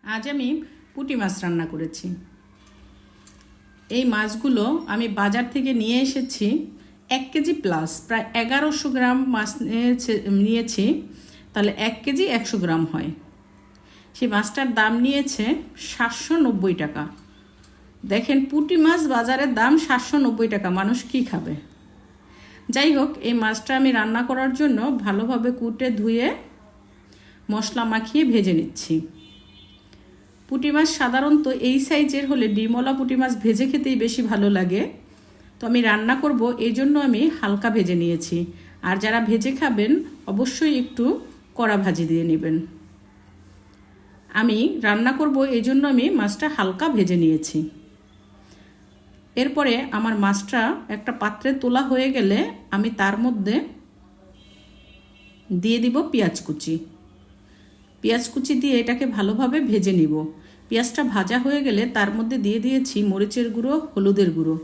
আজ আমি পুঁটি মাছ রান্না করেছি। এই মাছগুলো আমি বাজার থেকে নিয়ে এসেছি 1 কেজি প্লাস, প্রায় 1100 গ্রাম মাছ নিয়েছি। তাহলে 1 কেজি 100 গ্রাম হয়। সেই মাছটার দাম নিয়েছে 790 টাকা। দেখেন, পুঁটি মাছ বাজারের দাম 790 টাকা, মানুষ কি খাবে? যাই হোক, এই মাছটা আমি রান্না করার জন্য ভালোভাবে কুটে ধুয়ে মশলা মাখিয়ে ভেজে নিচ্ছি। পুঁটি মাছ সাধারণত এই সাইজের হলে ডিমওয়ালা পুঁটি মাছ ভেজে খেতেই বেশি ভালো লাগে। তো আমি রান্না করব, এই জন্য আমি হালকা ভেজে নিয়েছি। আর যারা ভেজে খাবেন অবশ্যই একটু কড়া ভাজি দিয়ে নেবেন। আমি রান্না করব এই জন্য আমি মাছটা হালকা ভেজে নিয়েছি। এরপরে আমার মাছটা একটা পাত্রে তোলা হয়ে গেলে আমি তার মধ্যে দিয়ে দিব পেঁয়াজ কুচি। পেঁয়াজ কুচি দিয়ে এটাকে ভালোভাবে ভেজে নিব। পেঁয়াজটা ভাজা হয়ে গেলে তার মধ্যে দিয়ে দিয়েছি মরিচের গুঁড়ো, হলুদের গুঁড়ো,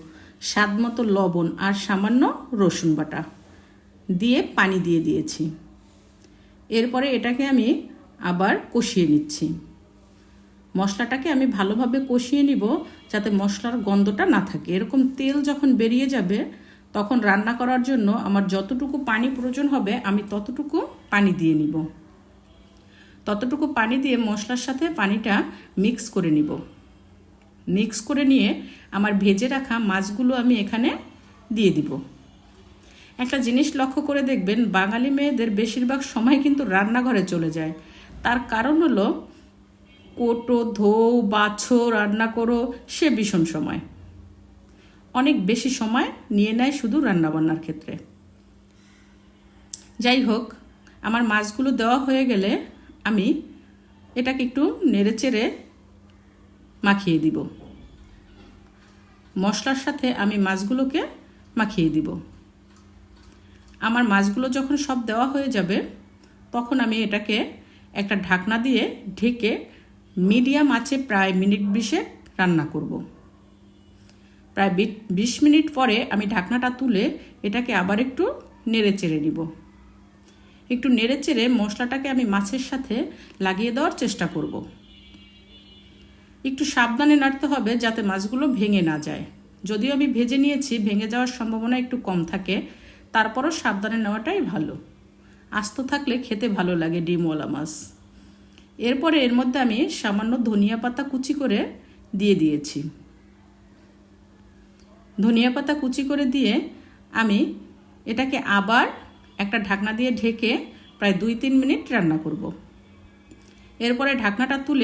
স্বাদ মতো লবণ আর সামান্য রসুন বাটা দিয়ে পানি দিয়ে দিয়েছি। এরপরে এটাকে আমি আবার কষিয়ে নিচ্ছি। মশলাটাকে আমি ভালোভাবে কষিয়ে নিব যাতে মশলার গন্ধটা না থাকে। এরকম তেল যখন বেরিয়ে যাবে তখন রান্না করার জন্য আমার যতটুকু পানি প্রয়োজন হবে আমি ততটুকু পানি দিয়ে নিব। ততটুকু পানি দিয়ে মশলার সাথে পানিটা মিক্স করে নিব। মিক্স করে নিয়ে আমার ভেজে রাখা মাছগুলো আমি এখানে দিয়ে দিব। একটা জিনিস লক্ষ্য করে দেখবেন, বাঙালি মেয়েদের বেশিরভাগ সময় কিন্তু রান্নাঘরে চলে যায়। তার কারণ হলো কোটো, ধোও, বাছো, রান্না করো, সে ভীষণ সময়, অনেক বেশি সময় নিয়ে নেয় শুধু রান্নাবান্নার ক্ষেত্রে। যাই হোক, আমার মাছগুলো দেওয়া হয়ে গেলে আমি এটাকে একটু নেড়েচেড়ে মাখিয়ে দিব। মশলার সাথে আমি মাছগুলোকে মাখিয়ে দিব। আমার মাছগুলো যখন সব দেওয়া হয়ে যাবে তখন আমি এটাকে একটা ঢাকনা দিয়ে ঢেকে মিডিয়াম আঁচে প্রায় মিনিট 20 রান্না করব। প্রায় 20 মিনিট পরে আমি ঢাকনাটা তুলে এটাকে আবার একটু নেড়েচেড়ে নিব। একটু নেড়েচেড়ে মশলাটাকে আমি মাছের সাথে লাগিয়ে দেওয়ার চেষ্টা করব। একটু সাবধানে নাড়তে হবে যাতে মাছগুলো ভেঙে না যায়। যদিও আমি ভেজে নিয়েছি, ভেঙে যাওয়ার সম্ভাবনা একটু কম থাকে, তারপরও সাবধানে নেওয়াটাই ভালো। আস্ত থাকলে খেতে ভালো লাগে ডিমওয়ালা মাছ। এরপরে এর মধ্যে আমি সামান্য ধনিয়া পাতা কুচি করে দিয়ে দিয়েছি। ধনিয়া পাতা কুচি করে দিয়ে আমি এটাকে আবার একটা ঢাকনা দিয়ে ঢেকে প্রায় 2-3 মিনিট রান্না করব। এরপরে ঢাকনাটা তুলে